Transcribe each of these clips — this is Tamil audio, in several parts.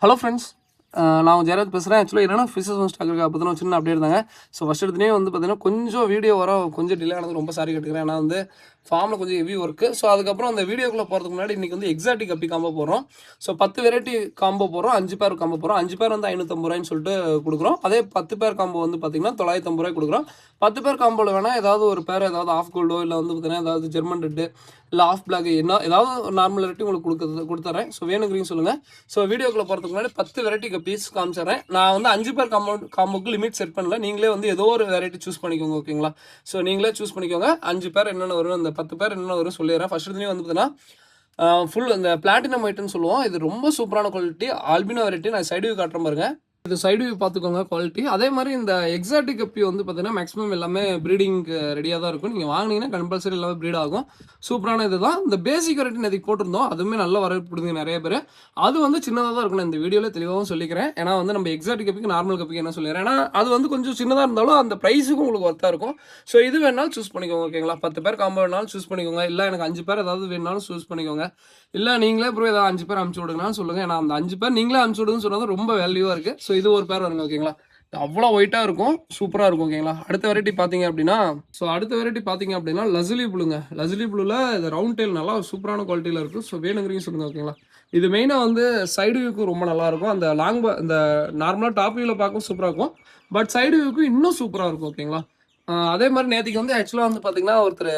ஹலோ ஃப்ரெண்ட்ஸ், நான் ஜெயராஜ் பேசுகிறேன். ஆக்சுவலாக என்னென்னா ஃபிஷஸ் ஒன் ஸ்டாக் இருக்கா பற்றின சின்ன அப்டேட் தாங்க. ஸோ ஃபஸ்ட் எடுத்துனே வந்து பார்த்தீங்கன்னா கொஞ்சம் வீடியோ வர கொஞ்சம் டிலே ஆனது ரொம்ப சாரி கேட்டுக்கிறேன். ஏன்னா வந்து ஃபார்மில் கொஞ்சம் ஹெவி ஒர்க்கு. ஸோ அதுக்கப்புறம் அந்த வீடியோக்குள்ளே போகிறதுக்கு முன்னாடி இன்றைக்கி வந்து எக்ஸாட்டிக் கப்பி காம்போ போடுறோம். ஸோ 10 வெரைட்டி காம்போ போடுறோம், 5 பேர் காம்போ போடுறோம். 5 பேர் வந்து 550 ரூபாய்ன்னு சொல்லிட்டு கொடுக்குறோம். அதே 10 பேர் காம்போ வந்து பார்த்தீங்கன்னா 950 ரூபாய் கொடுக்குறோம். 10 பேர் காம்போவில் வேணால் ஏதாவது ஒரு பேர் ஏதாவது ஆஃப் கோல்டோ இல்லை வந்து பார்த்தீங்கன்னா ஏதாவது ஜெர்மன் ரெட்டு இல்லை ஆஃப் பிளாக் என்ன ஏதாவது ஒரு நார்மல் வெரைட்டி உங்களுக்கு கொடுத்துறேன். ஸோ வேணுங்கிறீங்க சொல்லுங்கள். ஸோ வீடியோக்குள்ளே போகிறதுக்கு முன்னாடி 10 வெரைட்டி கப்பீஸ் காமிச்சிடுறேன். நான் வந்து 5 பேர் காம்போக்கு லிமிட் செட் பண்ணல. நீங்களே வந்து ஏதோ ஒரு வெரைட்டி சூஸ் பண்ணிக்கோங்க. ஓகேங்களா? ஸோ நீங்களே சூஸ் பண்ணிக்கோங்க. 5 பேர் என்னென்ன வரும், அந்த 10 பேர் என்னென்ன வரும் சொல்லிடுறேன். ஃபர்ஸ்ட் வந்து பார்த்தீங்கன்னா ஃபுல் இந்த பிளாட்டினம் ஐட்டம்னு சொல்லுவோம். இது ரொம்ப சூப்பரான குவாலிட்டி ஆல்பினோ வெரைட்டி. நான் சைடு வியூ காட்டுறேன் பாருங்க. இது சைடு வியூ பார்த்துக்கோங்க குவாலிட்டி. அதே மாதிரி இந்த எக்ஸாட்டிக் கப்பி வந்து பார்த்தீங்கன்னா மேக்ஸிமம் எல்லாமே ப்ரீடிங்க்கு ரெடியாக தான் இருக்கும். நீங்கள் வாங்கினீங்கன்னா கம்பல்சரி எல்லாமே ப்ரீட் ஆகும். சூப்பரான இது தான். இந்த பேசிக் வெரைட்டி எதுக்கு போட்டிருந்தோம், அதுவுமே நல்ல வரவேற்புடுங்க நிறைய பேர். அது வந்து சின்னதாக தான் இருக்கும். நான் இந்த வீடியோவில் தெளிவாகவும் சொல்லிக்கிறேன். ஏன்னா வந்து நம்ம எக்ஸாட்டிக் கப்பிக்கு நார்மல் கப்பிக்கு என்ன சொல்லிடுறேன், ஏன்னா அது வந்து கொஞ்சம் சின்னதாக இருந்தாலும் அந்த ப்ரைஸுக்கும் உங்களுக்கு ஒர்த்தாக இருக்கும். ஸோ இது வேணாலும் சூஸ் பண்ணிக்கோங்க. ஓகேங்களா? 10 பேர் காம்போ வேணாலும் சூஸ் பண்ணிக்கோங்க. இல்லை எனக்கு 5 பேர் ஏதாவது வேணாலும் சூஸ் பண்ணிக்கோங்க. இல்லை நீங்களே அப்புறம் ஏதாவது 5 பேர் அனுப்பிச்சு விடுங்கன்னு சொல்லுங்கள். ஏன்னா அந்த 5 பேர் நீங்களே அனுப்பிச்சு விடுங்கன்னு சொன்னால் ரொம்ப வேல்யூவாக இருக்குது. ஸோ இது ஒரு பேர் வருங்க. ஓகேங்களா? அவ்வளோ ஒயிட்டாக இருக்கும், சூப்பராக இருக்கும். ஓகேங்களா? அடுத்த வெரைட்டி பார்த்தீங்க அப்படின்னா லசிலி ப்ளூங்க. லசிலி ப்ளூவில் இது ரவுண்ட் டெயில் நல்லா சூப்பரான குவாலிட்டியில் இருக்கும். ஸோ வேணுங்கிறீங்க சொல்லுங்கள். ஓகேங்களா? இது மெயினாக வந்து சைடு வியூக்கு ரொம்ப நல்லாயிருக்கும். அந்த இந்த நார்மலாக டாப் வியூவில் பார்க்கும் சூப்பராக இருக்கும். பட் சைடு வியூக்கு இன்னும் சூப்பராக இருக்கும். ஓகேங்களா? அதே மாதிரி நேற்றுக்கு வந்து ஆக்சுவலாக வந்து பார்த்தீங்கன்னா ஒருத்தர்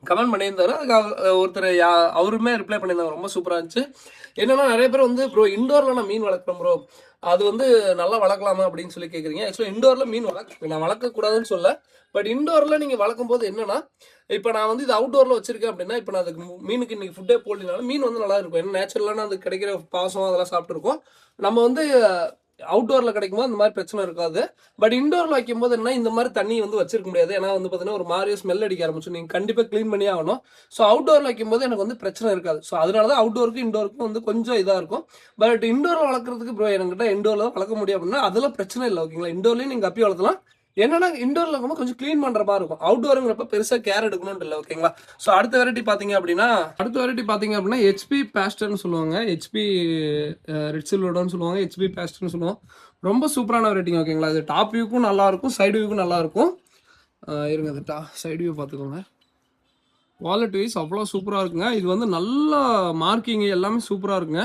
கமெண்ட் பண்ணியிருந்தாரு. அதுக்கு ஒருத்தர் அவருமே ரிப்ளை பண்ணியிருந்தாங்க. ரொம்ப சூப்பராக இருந்துச்சு. என்னன்னா நிறைய பேர் வந்து ப்ரோ இண்டோரில் நான் மீன் வளர்க்குறேன் ப்ரோ, அது வந்து நல்லா வளர்க்கலாமா அப்படின்னு சொல்லி கேட்குறீங்க. ஆக்சுவலாக இண்டோரில் மீன் நான் வளர்க்கக்கூடாதுன்னு சொல்ல. பட் இண்டோரில் நீங்கள் வளர்க்கும் போது என்னன்னா, இப்போ நான் வந்து இது அவுட்டோரில் வச்சிருக்கேன் அப்படின்னா, இப்போ நான் அதுக்கு மீனுக்கு இன்னைக்கு ஃபுட்டே போடலினாலும் மீன் வந்து நல்லா இருக்கும். ஏன்னா நேச்சுரலான அது கிடைக்கிற பாசம் அதெல்லாம் சாப்பிட்டுருக்கோம். நம்ம வந்து அவுட்டோரில் கிடைக்கும்போது அந்த மாதிரி பிரச்சனை இருக்காது. பட் இண்டோரில் வைக்கும்போது என்ன, இந்த மாதிரி தண்ணி வந்து வச்சிருக்க முடியாது. ஏன்னா வந்து பார்த்தீங்கன்னா ஒரு மாதிரி ஸ்மெல் அடிக்க ஆரம்பிச்சு. நீங்கள் கண்டிப்பாக க்ளீன் பண்ணி ஆகணும். ஸோ அவுட்டோரில் வைக்கும்போது எனக்கு வந்து பிரச்சனை இருக்காது. ஸோ அதனால தான் அவுட்டோருக்கும் இண்டோருக்கும் வந்து கொஞ்சம் இதாக இருக்கும். பட் இண்டோரில் வளர்க்குறதுக்கு ப்ரோ என்கிட்ட இண்டோரில் வளர்க்க முடியும் அப்படின்னா அதெல்லாம் பிரச்சனை இல்லை. ஓகேங்களா? இண்டோர்லேயும் நீங்கள் கப்பி வளர்த்தலாம். என்னன்னா இண்டோர்ல இருக்கும்போது கொஞ்சம் க்ளீன் பண்ற மாதிரி இருக்கும். அவுட்டோருங்கிறப்ப பெருசா கேர் எடுக்கணும்னு இல்லை. ஓகேங்களா? ஸோ அடுத்த வெரைட்டி பார்த்தீங்க அப்படின்னா ஹெச்பி பேஸ்டர்னு சொல்லுவாங்க. ஹெச்பி ரெட் சில்வர்டோன்னு சொல்லுவாங்க. ஹெச்பி பேஸ்டர்னு சொல்லுவோம். ரொம்ப சூப்பரான வெரைட்டிங்க. ஓகேங்களா? இது டாப் வியூக்கும் நல்லா இருக்கும், சைடு வியூக்கும் நல்லா இருக்கும். இருங்க, அது சைடு வியூ பார்த்துக்கோங்க. குவாலிட்டி வைஸ் அவ்வளோ சூப்பராக இருக்குங்க. இது வந்து நல்லா மார்க்கிங் எல்லாமே சூப்பராக இருக்குங்க.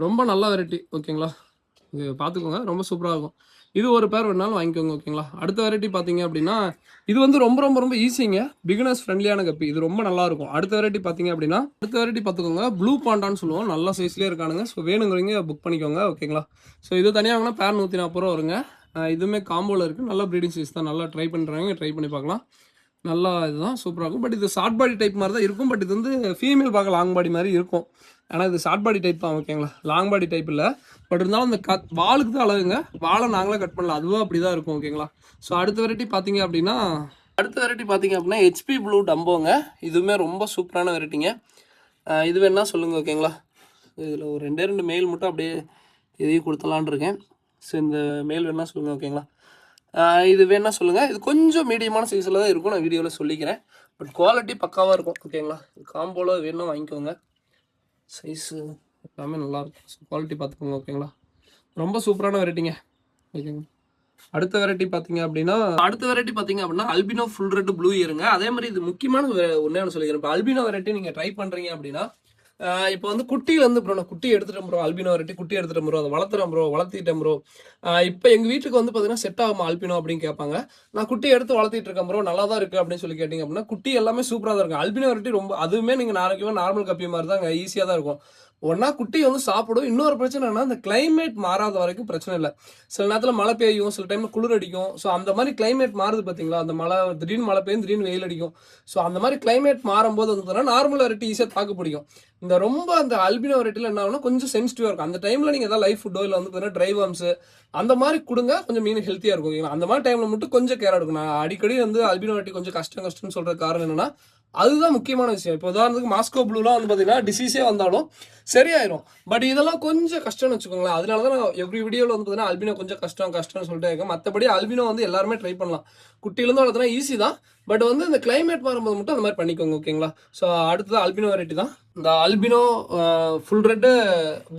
ரொம்ப நல்ல வெரைட்டி. ஓகேங்களா? இது பார்த்துக்கோங்க, ரொம்ப சூப்பராக இருக்கும். இது ஒரு பேர் வேணாலும் வாங்கிக்கோங்க. ஓகேங்களா? அடுத்த வெரைட்டி பார்த்தீங்க அப்படின்னா இது வந்து ரொம்ப ரொம்ப ரொம்ப ஈஸிங்க. பிகினர்ஸ் ஃப்ரெண்ட்லியான கப்பி. இது ரொம்ப நல்லா இருக்கும். அடுத்த வெரைட்டி பார்த்துக்கோங்க. ப்ளூ பாண்டான்னு சொல்லுவோம். நல்ல சைஸ்லேயே இருக்கானுங்க. ஸோ வேணுங்கிறீங்க புக் பண்ணிக்கோங்க. ஓகேங்களா? ஸோ இது தனியாக வாங்கினா பேர் 140 ரூபா வருங்க. இதுவுமே காம்போவில் இருக்குது. நல்ல ப்ரீடிங் சைஸ் தான். நல்லா ட்ரை பண்ணி பார்க்கலாம். நல்லா இதுதான் சூப்பராக இருக்கும். பட் இது ஷார்ட் பாடி டைப் மாதிரி தான் இருக்கும். பட் இது வந்து ஃபீமேல் பார்க்க லாங் பாடி மாதிரி இருக்கும். ஆனால் இது ஷார்ட் பாடி டைப் தான். ஓகேங்களா? லாங் பாடி டைப் இல்லை. பட் இருந்தாலும் அந்த வாளுக்கு தான் அழகுங்க. வாழை நாங்களே கட் பண்ணலாம். அதுவும் அப்படி தான் இருக்கும். ஓகேங்களா? ஸோ அடுத்த வெரைட்டி பார்த்தீங்க அப்படின்னா ஹெச்பி ப்ளூ டம்போங்க. இதுவுமே ரொம்ப சூப்பரான வெரைட்டிங்க. இது வேணா சொல்லுங்கள். ஓகேங்களா? இதில் ஒரு 2 மெயில் மட்டும் அப்படியே இதையும் கொடுத்தலான் இருக்கேன். ஸோ இந்த மெயில் வேணா சொல்லுங்கள். ஓகேங்களா? இது வேணா சொல்லுங்கள். இது கொஞ்சம் மீடியமான சைஸில் தான் இருக்கும். நான் வீடியோவில் சொல்லிக்கிறேன். பட் குவாலிட்டி பக்காவாக இருக்கும். ஓகேங்களா? காம்போவில் வேணும் வாங்கிக்கோங்க. சைஸு எல்லாமே நல்லாயிருக்கும். ஸோ குவாலிட்டி பார்த்துக்கோங்க. ஓகேங்களா? ரொம்ப சூப்பரான வெரைட்டிங்க. ஓகேங்க. அடுத்த வெரைட்டி பார்த்தீங்க அப்படின்னா அல்பினோ ஃபுல் ரெட் ப்ளூ இயருங்க. அதே மாதிரி இது முக்கியமான ஒன்று சொல்லிக்கிறேன். இப்போ அல்பினோ வெரைட்டி நீங்கள் ட்ரை பண்ணுறீங்க அப்படின்னா இப்போ வந்து குட்டியிலேருந்து ப்ரோ நான் குட்டி எடுத்துட்டேன் ப்ரோ, அல்பினோ வெரைட்டி குட்டி எடுத்துட்டேன் ப்ரோ, அதை வளர்த்திட்டேன் ப்ரோ. இப்போ எங்கள் வீட்டுக்கு வந்து பார்த்தீங்கன்னா செட் ஆகுமா அல்பினோ அப்படின்னு கேட்பாங்க. நான் குட்டி எடுத்து வளர்த்திட்டு இருக்கேன் ப்ரோ, நல்லா தான் இருக்குது அப்படின்னு சொல்லி கேட்டிங்க அப்படின்னா குட்டி எல்லாமே சூப்பராக தான் இருக்கும். அல்பினோ வெரைட்டி ரொம்ப அதுவுமே நீங்கள் நார்மல் கப்பி மாதிரி தான் ஈஸியாக தான் இருக்கும். ஒன்னா குட்டி வந்து சாப்பிடும். இன்னொரு பிரச்சனை என்ன, இந்த கிளைமேட் மாறாத வரைக்கும் பிரச்சனை இல்லை. சில நேரத்தில் மழை பெய்யும், சில டைம்ல குளிர் அடிக்கும். ஸோ அந்த மாதிரி கிளைமேட் மாறுது பார்த்தீங்களா, அந்த திடீர்னு மழை பெய்யும், திடீர்னு வெயில் அடிக்கும். ஸோ அந்த மாதிரி கிளைமேட் மாறும்போது வந்து நார்மல் வெரைட்டி ஈஸியாக தாக்கு பிடிக்கும். இந்த ரொம்ப அந்த அல்பினோ வெரைட்டியில் என்ன ஆகும்னா கொஞ்சம் சென்சிட்டிவாக இருக்கும். அந்த டைமில் நீங்கள் ஏதாவது லைஃப் ஃபுட்டோ இல்லை வந்து பார்த்தீங்கன்னா ட்ரை வார்ம்ஸ் அந்த மாதிரி கொடுங்க, கொஞ்சம் மீன் ஹெல்த்தியாக இருக்கும். அந்த மாதிரி டைமில் மட்டும் கொஞ்சம் கேர் எடுக்கும். நான் அடிக்கடி வந்து அல்பினோ வெரைட்டி கொஞ்சம் கஷ்டம்னு சொல்கிற காரணம் என்னன்னா அதுதான் முக்கியமான விஷயம். இப்போ உதாரணத்துக்கு மாஸ்கோ ப்ளூலாம் வந்து பார்த்தீங்கன்னா டிசீஸே வந்தாலும் சரியாயிரும். பட் இதெல்லாம் கொஞ்சம் கஷ்டம்னு வச்சுக்கோங்களேன். அதனால தான் நான் எவ்ரி வீடியோவில் வந்து பார்த்தீங்கன்னா அல்பினோ கொஞ்சம் கஷ்டம்னு சொல்லிட்டே இருக்கேன். மற்றபடி அல்பினோ வந்து எல்லாருமே ட்ரை பண்ணலாம். குட்டியிலேருந்து வளர்த்துனா ஈஸி தான். பட் வந்து இந்த கிளைமேட் மாறும்போது மட்டும் அந்த மாதிரி பண்ணிக்கோங்க ஓகேங்களா. ஸோ அடுத்தது அல்பினோ வெரைட்டி தான். இந்த அல்பினோ ஃபுல் ரெட்டு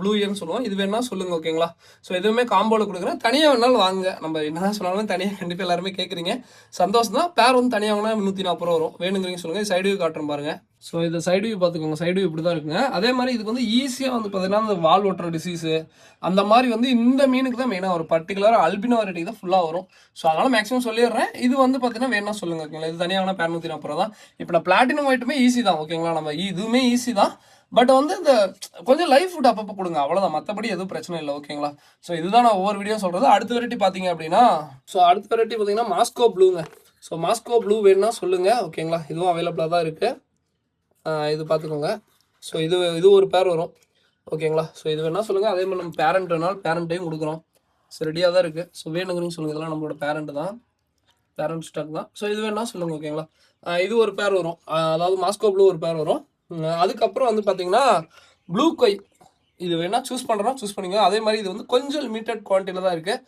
ப்ளூ இயர்னு சொல்லுவோம். இது வேணா சொல்லுங்க ஓகேங்களா. ஸோ எதுவுமே காம்போவில் கொடுக்குறேன். தனியாக வேணாலும் வாங்க. நம்ம என்னதான் சொன்னாலும் தனியாக கண்டிப்பாக எல்லாருமே கேட்குறீங்க. சந்தோஷம் தான். பேர் வந்து தனியாக வாங்கினா 140 ரூபா வரும். வேணுங்கிறீங்க சொல்லுங்கள். சைடு வியூ காட்டுறேன் பாருங்க. ஸோ இது சைடு வியூ பார்த்துக்கோங்க. சைடு வியூ இப்படி தான் இருக்குங்க. அதே மாதிரி இதுக்கு வந்து ஈஸியாக வந்து பார்த்தீங்கன்னா இந்த வால் ஓட்டுற டிசீஸு அந்த மாதிரி வந்து இந்த மீனுக்கு தான் மெயினாக ஒரு பர்டிகுலராக அல்பினோ வெரைட்டிக்கு தான் ஃபுல்லாக வரும். ஸோ அதனால் மேக்ஸிமம் சொல்லிடுறேன். இது வந்து பார்த்தீங்கன்னா வேணா சொல்லுங்க ஓகேங்களா. இது தனியாக வேணா 140 ரூபா தான். இப்போ நான் பிளாட்டினம் ஒயிட்டுமே ஈஸி தான் ஓகேங்களா. நம்ம இதுவுமே ஈஸி தான். பட் வந்து இந்த கொஞ்சம் லைஃப் ஃபுட் அப்பப்போ கொடுங்க அவ்வளோதான். மற்றபடி எதுவும் பிரச்சனை இல்லை ஓகேங்களா. ஸோ இதுதான் நான் ஒவ்வொரு வீடியோ சொல்கிறது. அடுத்த வெரைட்டி பார்த்தீங்க அப்படின்னா அடுத்த வெரைட்டி பார்த்தீங்கன்னா மாஸ்கோ ப்ளூங்க. ஸோ மாஸ்கோ ப்ளூ வேணும்னா சொல்லுங்கள் ஓகேங்களா. இதுவும் அவைலபிளாக தான் இருக்குது. இது பார்த்துக்கோங்க. ஸோ இது ஒரு பேர் வரும் ஓகேங்களா. ஸோ இது வேணால் சொல்லுங்கள். அதே மாதிரி நம்ம பேரண்ட்னால பேரண்ட்டையும் கொடுக்குறோம். ஸோ ரெடியாக தான் இருக்குது. ஸோ வேணுங்கிறீங்க சொல்லுங்கள். இதெல்லாம் நம்மளோட பேரண்ட் தான், பேரண்ட் ஸ்டாக் தான். ஸோ இது வேணால் சொல்லுங்கள் ஓகேங்களா. இது ஒரு பேர் வரும். அதாவது மாஸ்கோ ப்ளூ ஒரு பேர் வரும். அதுக்கப்புறம் வந்து பார்த்தீங்கன்னா ப்ளூ கொய் இது வேணால் சூஸ் பண்ணுறோம், சூஸ் பண்ணிங்க. அதே மாதிரி இது வந்து கொஞ்சம் லிமிட்டட் குவான்டிட்டியில் தான் இருக்குது.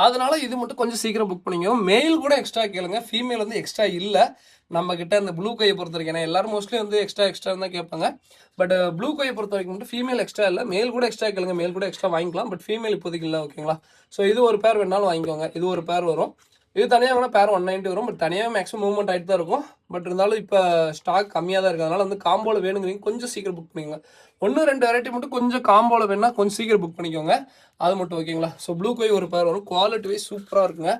அதனால இது மட்டும் கொஞ்சம் சீக்கிரம் புக் பண்ணிக்கோ. மேல் கூட எக்ஸ்ட்ரா கேளுங்க. ஃபீமேல் வந்து எக்ஸ்ட்ரா இல்லை நம்ம கிட்ட. அந்த ப்ளூ கையை பொறுத்த வரைக்கும் ஏன்னா எல்லாரும் மோஸ்ட்லி வந்து எக்ஸ்ட்ரா தான் கேட்பாங்க. பட் ப்ளூ கையை பொறுத்த வரைக்கும் மட்டும் ஃபீமேல் எக்ஸ்ட்ரா இல்லை. மேல் கூட எக்ஸ்ட்ரா கேளுங்க. மேல் கூட எக்ஸ்ட்ரா வாங்கிக்கலாம். பட் ஃபீமேல் இப்போதைக்கு இல்லை ஓகேங்களா. ஸோ இது ஒரு பேர் வேணாலும் வாங்கிக்கோங்க. இது ஒரு பேர் வரும். இது தனியாக வேணால் பேர் 190 வரும். பட் தனியாக மேக்ஸிமம் மூவ்மெண்ட் ஆகிட்டு தான் இருக்கும். பட் இருந்தாலும் இப்போ ஸ்டாக் கம்மியாக தான் இருக்குது. அதனால் வந்து காம்போவில் வேணுங்கிறீங்க கொஞ்சம் சீக்கிரம் புக் பண்ணிக்கோங்க. 1-2 வெரைட்டி மட்டும் கொஞ்சம் காம்போவில் வேணால் கொஞ்சம் சீக்கிரம் புக் பண்ணிக்கோங்க. அது மட்டும் ஓகேங்களா. ஸோ ப்ளூ கொய் ஒரு பேர் வரும். குவாலிட்டி வைஸ் சூப்பராக இருக்குங்க.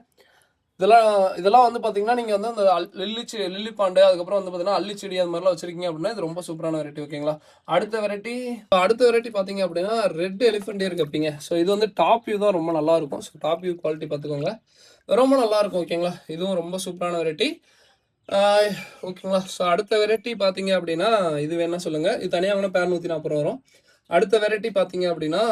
இதெல்லாம் வந்து பார்த்தீங்கன்னா நீங்கள் வந்து அந்த லில்லி பாண்டு அதுக்கப்புறம் வந்து பார்த்தீங்கன்னா அல்லிச்செடி அது மாதிரிலாம் வச்சிருக்கீங்க அப்படின்னா இது ரொம்ப சூப்பரான வெரைட்டி ஓகேங்களா. அடுத்த வெரைட்டி பார்த்தீங்க அப்படின்னா ரெட் எலிஃபென்ட் இயர் கப்பிங்க. ஸோ இது வந்து டாப் வியூ தான் ரொம்ப நல்லா இருக்கும். ஸோ டாப் வியூ குவாலிட்டி பார்த்துக்கோங்க. ரொம்ப நல்லா இருக்கும் ஓகேங்களா. இதுவும் ரொம்ப சூப்பரான வெரைட்டி ஓகேங்களா. ஸோ அடுத்த வெரைட்டி பார்த்தீங்க அப்படின்னா இது வேணா சொல்லுங்கள். இது தனியாக வேணால் பேர் 140 ரூபா வரும். அடுத்த வெரைட்டி பார்த்தீங்க அப்படின்னா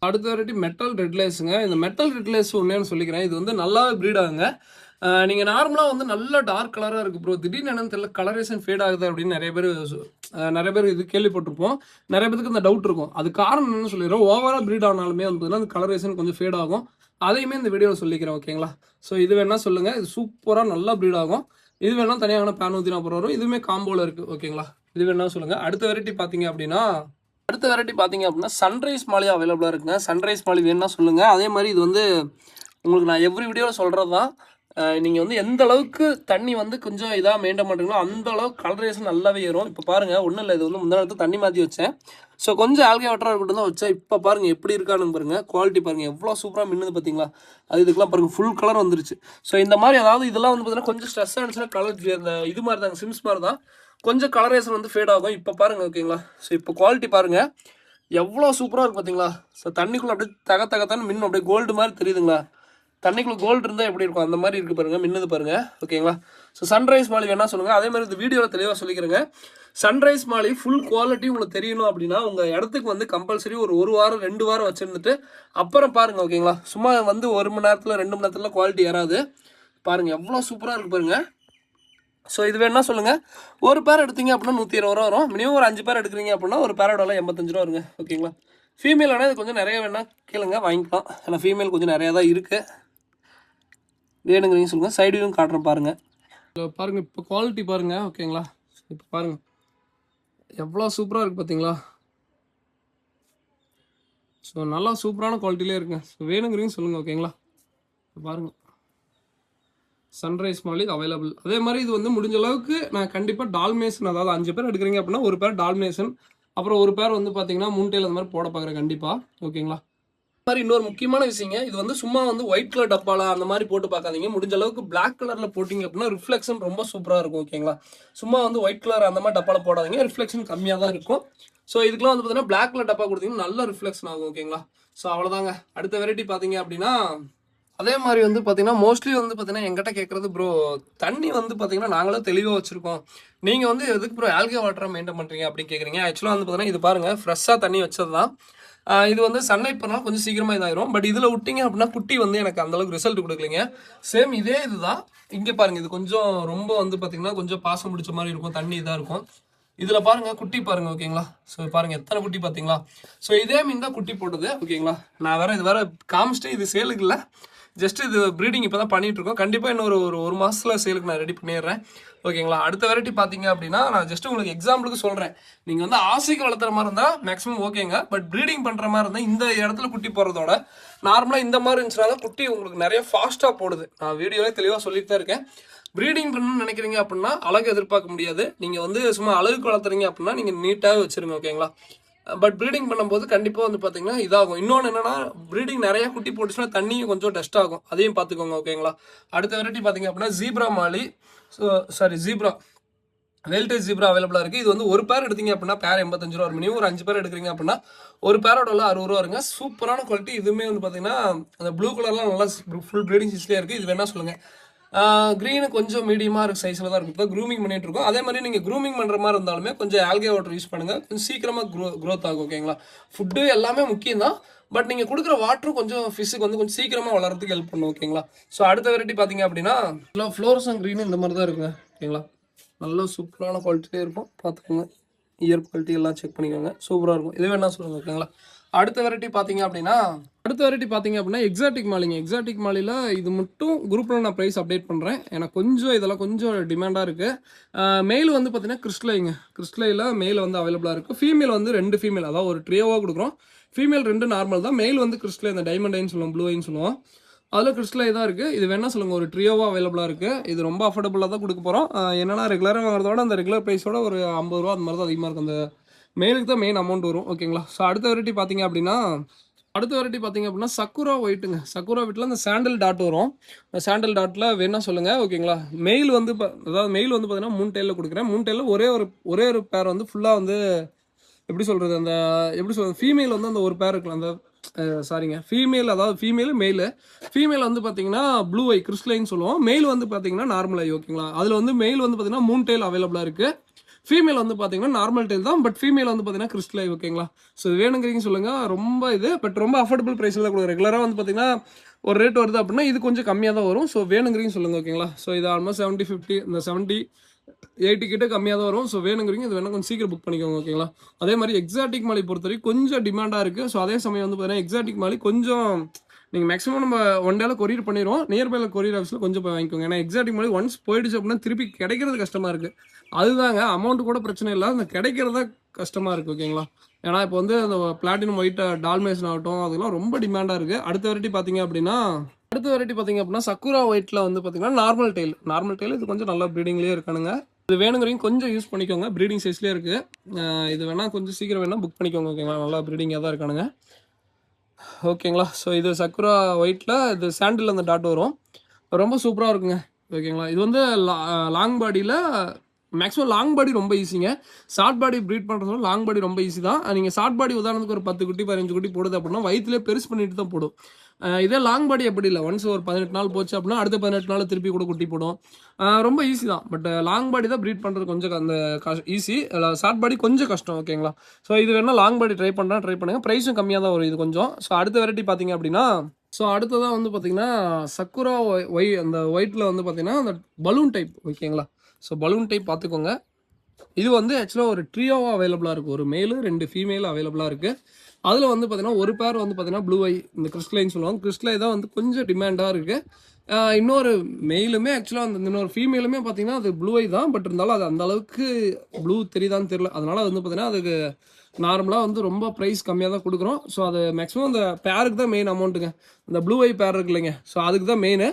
அடுத்த வெரைட்டி மெட்டல் ரெட்லேஸுங்க. இந்த மெட்டல் ரெட்லேஸ் ஒன்றேன்னு சொல்லிக்கிறேன். இது வந்து நல்லாவே ப்ரீட் ஆகுங்க. நீங்கள் நார்மலாக வந்து நல்ல டார்க் கலராக இருக்குது ப்ரோ, திடீர்னு என்னன்னு தெரியல கலரேஷன் ஃபேட் ஆகுது அப்படின்னு நிறைய பேர் இது கேள்விப்பட்டிருப்போம். நிறைய பேருக்கு இந்த டவுட் இருக்கும். அது காரணம் என்னன்னு சொல்லிடுறோம். ஓவராக ப்ரீட் ஆனாலுமே வந்து அந்த கலரேஷன் கொஞ்சம் ஃபேட் ஆகும். அதையுமே இந்த வீடியோவில் சொல்லிக்கிறேன் ஓகேங்களா. ஸோ இது வேணால் சொல்லுங்கள். இது சூப்பராக நல்லா ப்ரீட் ஆகும். இது வேணால் தனியாக வேணால் 140 வரும். இதுவுமே காம்போவில் இருக்குது ஓகேங்களா. இது வேணால் சொல்லுங்கள். அடுத்த வெரைட்டி பார்த்தீங்க அப்படின்னா சன்ரைஸ் மாலி அவைலபிளாக இருக்குங்க. சன்ரைஸ் மாலி வேணும்னா சொல்லுங்கள். அதே மாதிரி இது வந்து உங்களுக்கு நான் எவ்ரி வீடியோவில் சொல்கிறது தான். நீங்கள் வந்து எந்த அளவுக்கு தண்ணி வந்து கொஞ்சம் இதாக மெயின்டைன் பண்ணுறீங்களோ அந்த அளவுக்கு கலரேஷன் நல்லாவே ஏறும். இப்போ பாருங்கள் ஒன்றும் இல்லை, இது வந்து முந்தின நேரத்துக்கு தண்ணி மாற்றி வச்சேன். ஸோ கொஞ்சம் ஆல்கே வாட்டராக இருக்கட்டும் தான் வச்சேன். இப்போ பாருங்கள் எப்படி இருக்கான்னு பாருங்கள். குவாலிட்டி பாருங்கள் எவ்வளோ சூப்பராக மின்னுது பார்த்தீங்களா. அது இதுக்கெல்லாம் பாருங்கள் ஃபுல் கலர் வந்துருச்சு. ஸோ இந்த மாதிரி அதாவது இதெல்லாம் வந்து பார்த்தீங்கன்னா கொஞ்சம் ஸ்ட்ரெஸ் ஆனிச்சுன்னா கலர் அந்த இது மாதிரி தாங்க, சிம்ஸ் மாதிரி தான் கொஞ்சம் கலரேஷன் வந்து ஃபேட் ஆகும். இப்போ பாருங்கள் ஓகேங்களா. ஸோ இப்போ குவாலிட்டி பாருங்கள் எவ்வளோ சூப்பராக இருக்குது பார்த்தீங்களா. ஸோ தண்ணிக்குள்ளே அப்படியே தகத்தான்னு மின்னும் அப்படியே கோல்டு மாதிரி தெரியுதுங்களா. தண்ணிக்குள்ளே கோல்டு இருந்தால் எப்படி இருக்கும் அந்த மாதிரி இருக்குது பாருங்கள், மின்னது பாருங்கள் ஓகேங்களா. ஸோ சன்ரைஸ் மாலி வேணால் சொல்லுங்கள். அதே மாதிரி இந்த வீடியோவில் தெளிவாக சொல்லிக்கிறேங்க. சன்ரைஸ் மாலி ஃபுல் குவாலிட்டி உங்களுக்கு தெரியணும் அப்படின்னா உங்கள் இடத்துக்கு வந்து கம்பல்சரி ஒரு வாரம் 2 வாரம் வச்சுருந்துட்டு அப்புறம் பாருங்கள் ஓகேங்களா. சும்மா வந்து 1 மணி நேரத்தில் 2 மணி நேரத்தில் குவாலிட்டி ஏறாது. பாருங்கள் எவ்வளோ சூப்பராக இருக்குது பாருங்கள். ஸோ இது வேணா சொல்லுங்கள். ஒரு பேர் எடுத்தீங்க அப்படின்னா 120 ரூபா வரும். மினிமம் ஒரு 5 பேர் எடுக்கிறீங்க அப்படின்னா ஒரு பேரோட 85 ரூபா வருங்க ஓகேங்களா. ஃபீமேல் ஆனால் இது கொஞ்சம் நிறைய வேணால் கேளுங்க வாங்கிக்கலாம். ஏன்னா ஃபீமேல் கொஞ்சம் நிறையா தான் இருக்குது. வேணுங்கிறீங்க சொல்லுங்கள். சைடையும் காட்டுறேன் பாருங்கள். பாருங்கள் இப்போ குவாலிட்டி பாருங்கள் ஓகேங்களா. இப்போ பாருங்கள் எவ்வளோ சூப்பராக இருக்குது பார்த்தீங்களா. ஸோ நல்லா சூப்பரான குவாலிட்டிலே இருக்குங்க. ஸோ வேணுங்கிறீங்க சொல்லுங்கள் ஓகேங்களா. பாருங்கள் சன்ரைஸ் மாலி அவைலபிள். அதே மாதிரி இது வந்து முடிஞ்ச அளவுக்கு நான் கண்டிப்பாக டால்மேஷன், அதாவது 5 பேர் எடுக்கிறீங்க அப்படின்னா ஒரு பேர் டால்மேஷன், அப்புறம் ஒரு பேர் வந்து பார்த்தீங்கன்னா மூன்டேல் அந்த மாதிரி போட பார்க்குறேன் கண்டிப்பாக ஓகேங்களா. மாதிரி இன்னொரு முக்கியமான விஷயங்க, இது வந்து சும்மா வந்து ஒயிட் கலர் டப்பால அந்த மாதிரி போட்டு பார்க்காதீங்க. முடிஞ்ச அளவுக்கு பிளாக் கலரில் போட்டிங்க அப்படின்னா ரிஃப்ளெக்ஷன் ரொம்ப சூப்பராக இருக்கும் ஓகேங்களா. சும்மா வந்து ஒயிட் கலர் அந்த மாதிரி டப்பால போடாதீங்க, ரிஃப்ளெக்ஷன் கம்மியாக தான் இருக்கும். ஸோ இதுக்கெல்லாம் வந்து பார்த்தீங்கன்னா பிளாக் கலர் டப்பா கொடுத்தீங்கன்னா நல்ல ரிஃப்ளெக்ஷன் ஆகும் ஓகேங்களா. ஸோ அவ்வளோதாங்க. அடுத்த வெரைட்டி பார்த்தீங்க அப்படின்னா அதே மாதிரி வந்து பார்த்தீங்கன்னா மோஸ்ட்லி வந்து பார்த்தீங்கன்னா எங்கிட்ட கேட்குறது ப்ரோ தண்ணி வந்து பார்த்தீங்கன்னா நாங்களும் தெளிவாக வச்சுருக்கோம், நீங்கள் வந்து எதுக்கு ப்ரோ ஆல்கே வாட்டரை மெயின்டைன் பண்ணுறீங்க அப்படின்னு கேட்குறீங்க. ஆக்சுவலாக வந்து பார்த்தீங்கன்னா இது பாருங்கள் ஃப்ரெஷ்ஷாக தண்ணி வச்சது தான். இது வந்து சன்லைட் பண்ணால் கொஞ்சம் சீக்கிரமாக இதாயிரும். பட் இதில் விட்டிங்க அப்படின்னா குட்டி வந்து எனக்கு அந்தளவுக்கு ரிசல்ட் கொடுக்கலைங்க. சேம் இதே இதுதான். இங்கே பாருங்கள் இது கொஞ்சம் ரொம்ப வந்து பார்த்தீங்கன்னா கொஞ்சம் பாசம் பிடிச்ச மாதிரி இருக்கும், தண்ணி இதாக இருக்கும். இதில் பாருங்கள் குட்டி பாருங்கள் ஓகேங்களா. ஸோ பாருங்கள் எத்தனை குட்டி பார்த்தீங்களா. ஸோ இதே மீன் தான் குட்டி போட்டது ஓகேங்களா. நான் வேறு இது வேறு காமிச்சிட்டு இது சேலுக்கு இல்லை, ஜஸ்ட் இது ப்ரீடிங் இப்போ தான் பண்ணிட்டு இருக்கோம். கண்டிப்பாக இன்னொரு ஒரு மாதத்தில் சேலுக்கு நான் ரெடி பண்ணிடுறேன். ஓகேங்களா. அடுத்த வெரைட்டி பார்த்தீங்க அப்படின்னா நான் ஜஸ்ட் உங்களுக்கு எக்ஸாம்பிளுக்கு சொல்கிறேன். நீங்கள் வந்து ஆசைக்கு வளர்த்துற மாதிரி இருந்தால் மேக்ஸிமம் ஓகேங்க. பட் ப்ரீடிங் பண்ணுற மாதிரி இருந்தால் இந்த இடத்துல குட்டி போடுறதோட நார்மலாக இந்த மாதிரி இருந்துச்சுன்னா தான் குட்டி உங்களுக்கு நிறைய ஃபாஸ்ட்டாக போடுது. நான் வீடியோவே தெளிவாக சொல்லிட்டு தான் இருக்கேன். ப்ரீடிங் பண்ணணும்னு நினைக்கிறீங்க அப்படின்னா அழகு எதிர்பார்க்க முடியாது. நீங்கள் வந்து சும்மா அழகுக்கு வளர்த்துறீங்க அப்படின்னா நீங்கள் நீட்டாகவே வச்சுருங்க. ஓகேங்களா. பட் ப்ரீடிங் பண்ணும்போது கண்டிப்பாக வந்து பார்த்தீங்கன்னா இதாகும். இன்னொன்று என்னன்னா ப்ரீடிங் நிறைய குட்டி போட்டுச்சுன்னா தண்ணியும் கொஞ்சம் டஸ்ட் ஆகும். அதையும் பார்த்துக்கோங்க. ஓகேங்களா. அடுத்த வெரைட்டி பார்த்தீங்க அப்படின்னா ஜீப்ரா மாலி, ஜீப்ரா வெல்டேஜ் ஜீப்ரா அவைலபிளாக இருக்குது. இது வந்து ஒரு பேர் எடுத்தீங்க அப்படின்னா பேர் 85 ரூபா வரும். ஒரு 5 பேர் எடுக்கிறீங்க அப்படின்னா ஒரு பேரோட 60 ரூபா வருங்க. சூப்பரான குவாலிட்டி. இதுவுமே வந்து பார்த்தீங்கன்னா அந்த ப்ளூ கலர்லாம் நல்லா ஃபுல் ப்ரீடிங் சைஸ்லேயே இருக்குது. இது வேணா சொல்லுங்கள். க்ரீனு கொஞ்சம் மீடியமாக இருக்க சைஸில் தான் இருக்கும். க்ரூமிங் பண்ணிட்டு இருக்கோம். அதே மாதிரி நீங்கள் க்ரூமிங் பண்ணுற மாதிரி இருந்தாலுமே கொஞ்சம் ஆல்கே வாட்டர் யூஸ் பண்ணுங்கள். கொஞ்சம் சீக்கிரமாக க்ரோத் ஆகும். ஓகேங்களா. ஃபுட்டு எல்லாமே முக்கியம் தான். பட் நீங்கள் கொடுக்குற வாட்டரும் கொஞ்சம் ஃபிஷ்ஷுக்கு வந்து கொஞ்சம் சீக்கிரமாக வளர்கிறதுக்கு ஹெல்ப் பண்ணும். ஓகேங்களா. ஸோ அடுத்த வெரைட்டி பார்த்தீங்க அப்படின்னா ஃப்ளோரசன் க்ரீனு இந்த மாதிரி தான் இருக்குங்க. ஓகேங்களா. நல்ல சூப்பரான குவாலிட்டியே இருக்கும். பார்த்துக்கோங்க. இயர் குவாலிட்டி எல்லாம் செக் பண்ணிக்கோங்க. சூப்பராக இருக்கும். இது வேணா சொல்லுங்கள். ஓகேங்களா. அடுத்த வெரைட்டி பார்த்தீங்க அப்படின்னா எக்ஸாட்டிக் மாலிங்க. எக்ஸாட்டிக் மாலியில் இது மட்டும் குரூப்பில் நான் ப்ரைஸ் அப்டேட் பண்ணுறேன். ஏன்னா இதெல்லாம் கொஞ்சம் டிமாண்டாக இருக்குது. மெயில் வந்து பார்த்தீங்கன்னா கிறிஸ்டலையில் மெயில் வந்து அவைலபிளாக இருக்குது. ஃபீமேல் வந்து 2 ஃபீமேல், அதாவது ஒரு ட்ரியோவாக கொடுக்குறோம். ஃபீமேல் 2 நார்மல் தான். மெயில் வந்து கிறிஸ்டலை, இந்த டைமண்ட் ஐன்னு சொல்லுவோம், ப்ளூ ஐன்னு சொல்லுவோம். அதில் கிறிஸ்டலை தான் இருக்குது. இது வேணா சொல்லுங்கள். ஒரு ட்ரியோவாக அவைலபிளாக இருக்குது. இது ரொம்ப அஃபோர்டபுளாக தான் கொடுக்க போகிறோம். என்னன்னா ரெகுலராக வாங்குறதோட அந்த ரெகுலர் ப்ரைஸோட ஒரு 50 ரூபா அந்த மாதிரி தான் அதிகமாக இருக்கும். அந்த மெயிலுக்கு தான் மெயின் அமௌண்ட் வரும். ஓகேங்களா. ஸோ அடுத்த வெரைட்டி பார்த்தீங்க அப்படின்னா சக்குரா ஒயிட்டுங்க. சக்குரா ஒயிட்டில் அந்த சாண்டல் டாட் வரும். சாண்டல் டாட்டில் வேணா சொல்லுங்கள். ஓகேங்களா. மெயில் வந்து பார்த்தீங்கன்னா 3 டைலில் கொடுக்குறேன். 3 டைலில் ஒரே ஒரு பேர் வந்து ஃபுல்லாக வந்து எப்படி சொல்கிறது, ஃபீமேல் வந்து அந்த ஒரு பேர் இருக்கலாம். அந்த ஃபீமேல், அதாவது ஃபீமேல் வந்து பார்த்தீங்கன்னா ப்ளூ ஐ கிறிஸ்டலைன்னு சொல்லுவோம். மெயில் வந்து பார்த்தீங்கன்னா நார்மல் ஐ. ஓகேங்களா. அதில் வந்து மெயில் வந்து பார்த்தீங்கன்னா 3 டைல் அவைலபிளாக இருக்குது. ஃபீமேல் வந்து பார்த்தீங்கன்னா நார்மல் டைல் தான். பட் ஃபீமேல் வந்து பார்த்தீங்கன்னா கிறிஸ்டலை. ஓகேங்களா. ஸோ வேணுங்கிறீங்க சொல்லுங்கள். ரொம்ப அஃபோர்டபுள் ப்ரைஸில் தான் கொடுக்குறோம். ரெகுலராக வந்து பார்த்தீங்கன்னா ஒரு ரேட் வருது அப்படின்னா இது கொஞ்சம் கம்மியாக தான் வரும். ஸோ வேணுங்கிறீங்க சொல்லுங்கள். ஓகேங்களா. ஸோ இது ஆல்மோஸ்ட் 70-50 இந்த 70-80 கிட்ட கம்மியாக தான் வரும். ஸோ வேணுங்கிறீங்க இது வேணால் கொஞ்சம் சீக்கிரம் புக் பண்ணிக்கோங்க. ஓகேங்களா. அதே மாதிரி எக்ஸாட்டிக் மாலி பொறுத்தவரைக்கும் கொஞ்சம் டிமாண்டாக இருக்குது. ஸோ அதே சமயம் வந்து பார்த்தீங்கன்னா எக்ஸாட்டிக் மாலி கொஞ்சம் நீங்கள் மேக்ஸிமம் நம்ம ஒன் டேல கொரியர் பண்ணிடுவோம். நியர்பைல கொரியர் ஆஃபீஸில் கொஞ்சம் போய் வாங்கிக்கோங்க. ஏன்னா எக்ஸாட்டிக் மாலி ஒன்ஸ் போயிடுச்சு அப்படின்னா திருப்பி கிடைக்கிறது கஷ்டமாக இருக்குது. அதுதாங்க, அமௌண்ட் கூட பிரச்சனை இல்லை, அந்த கிடைக்கிறதா கஷ்டமாக இருக்குது. ஓகேங்களா. ஏன்னா இப்போ வந்து அந்த பிளாட்டினம் ஒயிட் டால்மேஷன் ஆகட்டும், அதெல்லாம் ரொம்ப டிமாண்டாக இருக்குது. அடுத்த வெரைட்டி பார்த்தீங்க அப்படின்னா சக்குரா ஒயிட்டில் வந்து பார்த்தீங்கன்னா நார்மல் டெயில் இது கொஞ்சம் நல்லா ப்ரீடிங்லேயே இருக்கானுங்க. இது வேணுங்கிறீங்க கொஞ்சம் யூஸ் பண்ணிக்கோங்க. ப்ரீடிங் சைஸ்லேயே இருக்குது. இது வேணால் கொஞ்சம் சீக்கிரம் வேணால் புக் பண்ணிக்கோங்க. ஓகேங்களா. நல்லா ப்ரீடிங்காக தான் இருக்கானுங்க. ஓகேங்களா. ஸோ இது சக்குரா ஒயிட்டில் இது சாண்டில் அந்த டாட் வரும். ரொம்ப சூப்பராக இருக்குங்க. ஓகேங்களா. இது வந்து லாங் பாடியில் மேக்ஸிமம் லாங் பாடி ரொம்ப ஈஸிங்க. ஷார்ட் பாடி ப்ரீட் பண்ணுறதோட லாங் பாடி ரொம்ப ஈஸி தான். நீங்கள் ஷார்ட் பாடி உதாரணத்துக்கு ஒரு 10 குட்டி 15 குட்டி போடுது அப்படின்னா வயிற்றுலேயே பெருசு பண்ணிட்டு தான் போடும். இதே லாங் பாடி அப்படி இல்லை. ஒன்ஸ் ஒரு 18 நாள் போச்சு அப்படின்னா அடுத்த 18 நாள் திருப்பி கூட குட்டி போடும். ரொம்ப ஈஸி தான். பட் லாங் பாடி தான் ப்ரீட் பண்ணுறது கொஞ்சம் அந்த ஈஸி. ஷார்ட் பாடி கொஞ்சம் கஷ்டம். ஓகேங்களா. ஸோ இது வேணால் லாங் பாடி ட்ரை பண்ணுங்கள். ப்ரைஸும் கம்மியாக தான் வரும் இது கொஞ்சம். ஸோ அடுத்த வெரைட்டி பார்த்தீங்க அப்படின்னா அடுத்ததான் வந்து பார்த்தீங்கன்னா சக்குரா அந்த ஒயிட்டில் வந்து பார்த்தீங்கன்னா அந்த பலூன் டைப். ஓகேங்களா. ஸோ பலூன் டைப் பார்த்துக்கோங்க. இது வந்து ஆக்சுவலாக ஒரு ட்ரியோவாக அவைலபிளாக இருக்குது. ஒரு மேலு 2 ஃபீமேல் அவைலபிளாக இருக்குது. அதில் வந்து பார்த்தீங்கன்னா ஒரு பேர் வந்து பார்த்தீங்கன்னா ப்ளூ ஐ, இந்த கிறிஸ்டலைன்னு சொல்லுவாங்க. கிறிஸ்டலை தான் வந்து கொஞ்சம் டிமாண்டாக இருக்குது. இன்னொரு மெயிலுமே ஆக்சுவலாக அந்த இன்னொரு ஃபீமேலுமே பார்த்தீங்கன்னா அது ப்ளூ ஐ தான். பட் இருந்தாலும் அது அந்த அளவுக்கு ப்ளூ தெரியுதான்னு தெரியல. அதனால் வந்து பார்த்தீங்கன்னா அதுக்கு நார்மலாக வந்து ரொம்ப ப்ரைஸ் கம்மியாக தான் கொடுக்குறோம். ஸோ அது மேக்ஸிமம் அந்த பேருக்கு தான் மெயின் அமௌண்ட்டுங்க. இந்த ப்ளூ ஐ பேர் இருக்கு இல்லைங்க. ஸோ அதுக்கு தான் மெயின்.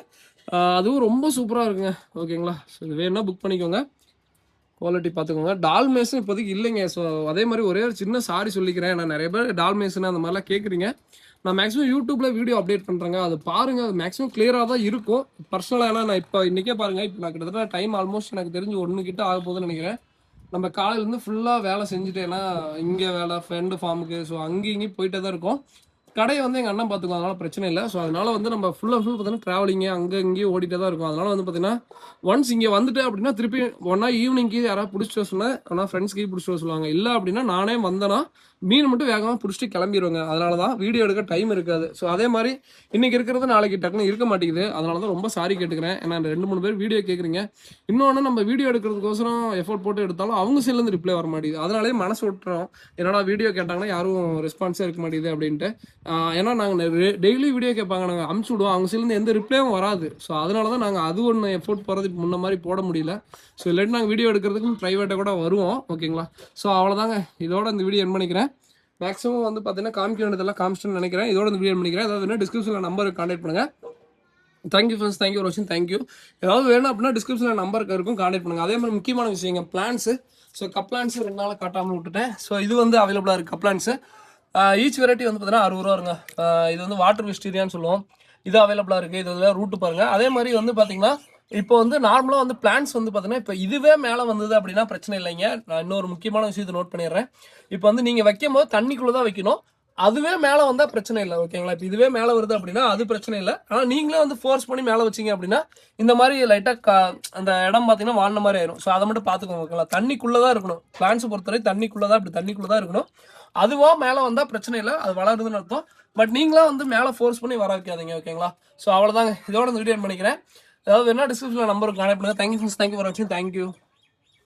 அதுவும் ரொம்ப சூப்பராக இருக்குங்க. ஓகேங்களா. ஸோ இது வேணும்னா புக் பண்ணிக்கோங்க. குவாலிட்டி பார்த்துக்கோங்க. டால்மேஷன் இப்போதைக்கு இல்லைங்க. ஸோ அதே மாதிரி ஒரே ஒரு சின்ன சாரி சொல்லிக்கிறேன். நான் நிறைய பேர் டால்மேஷன் அந்த மாதிரிலாம் கேட்குறீங்க. நான் மேக்ஸிமம் யூடியூப்பில் வீடியோ அப்டேட் பண்ணுறேங்க. அது பாருங்கள். அது மேக்ஸிமம் கிளியராக தான் இருக்கும். பர்சனலாக ஏன்னா நான் இப்போ இன்றைக்கே பாருங்கள். இப்போ நான் கிட்டத்தட்ட டைம் ஆல்மோஸ்ட் எனக்கு தெரிஞ்சு 1 கிட்ட ஆக போகுதுன்னு நினைக்கிறேன். நம்ம காலையிலேருந்து ஃபுல்லாக வேலை செஞ்சுட்டேன்னா இங்கே வேலை ஃப்ரெண்டு ஃபார்முக்கு, ஸோ அங்கேயும் இங்கேயும் போயிட்டே தான் இருக்கும். கடையை வந்து எங்கள் அண்ணன் பார்த்துக்குவோம். அதனால் பிரச்சனை இல்லை. ஸோ அதனால் வந்து நம்ம ஃபுல் பார்த்தீங்கன்னா ட்ராவலிங்கு அங்கே இங்கேயும் ஓடிட்டே தான் இருக்கும். அதனால் வந்து பார்த்தீங்கன்னா ஒன்ஸ் இங்கே வந்துட்டு அப்படின்னா திருப்பி ஒன்றா ஈவினிங்க்கு யாராவது பிடிச்சிட்டு சொன்னேன். ஆனால் ஃப்ரெண்ட்ஸ்க்கு பிடிச்சிட்டு சொல்லுவாங்க. இல்லை அப்படின்னா நானே வந்தேன்னா மீன் மட்டும் வேகமாக பிடிச்சிட்டு கிளம்பிடுவாங்க. அதனால தான் வீடியோ எடுக்க டைம் இருக்காது. ஸோ அதே மாதிரி இன்னைக்கு இருக்கிறது நாளைக்கு டக்குன்னு இருக்க மாட்டேங்குது. அதனால தான் ரொம்ப சாரி கேட்டுக்கிறேன். ஏன்னா 2-3 பேர் வீடியோ கேட்குறீங்க. இன்னொன்று நம்ம வீடியோ எடுக்கிறதுக்கோசரம் எஃபோர்ட் போட்டு எடுத்தாலும் அவங்க சைட்லேருந்து ரிப்ளை வர மாட்டேங்குது. அதனாலேயே மனசு விட்டுறோம். என்னடா வீடியோ கேட்டாங்கன்னா யாரும் ரெஸ்பான்ஸே இருக்க மாட்டேங்குது அப்படின்ட்டு. ஏன்னா நாங்கள் டெய்லி வீடியோ கேட்பாங்க, நாங்கள் அமுச்சு விடுவோம். அவங்க சைட்லேருந்து எந்த ரிப்ளையும் வராது. ஸோ அதனால தான் நாங்கள் அது ஒன்று எஃபோர்ட் போகிறது இப்போ முன்ன மாதிரி போட முடியல. ஸோ இல்லாட்டி நாங்கள் வீடியோ எடுக்கிறதுக்கு ப்ரைவேட்டாக கூட வருவோம். ஓகேங்களா? ஸோ அவ்வளோதாங்க. இதோட இந்த வீடியோ என் பண்ணிக்கிறேன். மேக்ஸிமம் வந்து பார்த்தீங்கன்னா காமிக்க வேண்டியதெல்லாம் காமிச்சிட்டுன்னு நினைக்கிறேன். இதோட இந்த வீடியோ பண்ணிக்கிறேன். ஏதாவது டிஸ்கிரிப்ஷனில் நம்பருக்கு கான்டாக்ட் பண்ணுங்கள். தேங்க்யூ ஃப்ரெண்ட்ஸ், தேங்க்யூ ஃபார் வாட்சிங், தேங்க்யூ. ஏதாவது வேணும் அப்படின்னா டிஸ்கிரிப்ஷனில் நம்பருக்கு இருக்கும், கான்டாக்ட் பண்ணுங்கள். அதே மாதிரி முக்கியமான விஷயங்க பிளான்ஸு. ஸோ கப்ளான்ஸு 2 நாள் காட்டாமல் விட்டுட்டேன். ஸோ இது வந்து அவைலபிளாக இருக்குது கப்ளான்ஸு. ஈச் வெரைட்டி வந்து பார்த்தீங்கன்னா 60 ரூபா இருங்க. இது வந்து வாட்டர் விஸ்டீரியான்னு சொல்லுவோம். இது அவைலபிளாக இருக்குது. இது வந்து ரூட்டு பாருங்கள். அதே மாதிரி வந்து பார்த்தீங்கன்னா இப்போ வந்து நார்மலாக வந்து பிளான்ஸ் வந்து பார்த்தீங்கன்னா இப்போ இதுவே மேலே வந்தது அப்படின்னா பிரச்சனை இல்லைங்க. நான் இன்னொரு முக்கியமான விஷயத்தை நோட் பண்ணிடுறேன். இப்போ வந்து நீங்கள் வைக்கும் போது தண்ணிக்குள்ளே தான் வைக்கணும். அதுவே மேலே வந்தால் பிரச்சனை இல்லை. ஓகேங்களா? இப்போ இதுவே மேலே வருது அப்படின்னா அது பிரச்சனை இல்லை. ஆனால் நீங்களே வந்து ஃபோர்ஸ் பண்ணி மேலே வச்சிங்க அப்படின்னா இந்த மாதிரி லைட்டாக அந்த இடம் பார்த்தீங்கன்னா வாழ்ன மாதிரி ஆயிரும். ஸோ அதை மட்டும் பார்த்துக்கோங்க. ஓகேங்களா? தண்ணிக்குள்ளே தான் இருக்கணும். பிளான்ஸை பொறுத்தவரை தண்ணிக்குள்ளே தான், இப்படி தண்ணிக்குள்ளே தான் இருக்கணும். அதுவாக மேலே வந்தால் பிரச்சனை இல்லை, அது வளருதுன்னு அர்த்தம். பட் நீங்களாம் வந்து மேலே ஃபோர்ஸ் பண்ணி வர வைக்காதீங்க. ஓகேங்களா? ஸோ அவ்வளோதாங்க. இதோட இந்த வீடியோ பண்ணிக்கிறேன். ஏதாவது வேணா டிஸ்கிரிப்ஷனில் நம்பருக்கு கான்டாக்ட் பண்ணுங்கள். தேங்க்யூ ஃப்ரெண்ட்ஸ், தேங்க்யூ ஃபார் வாட்சிங், தேங்க்யூ.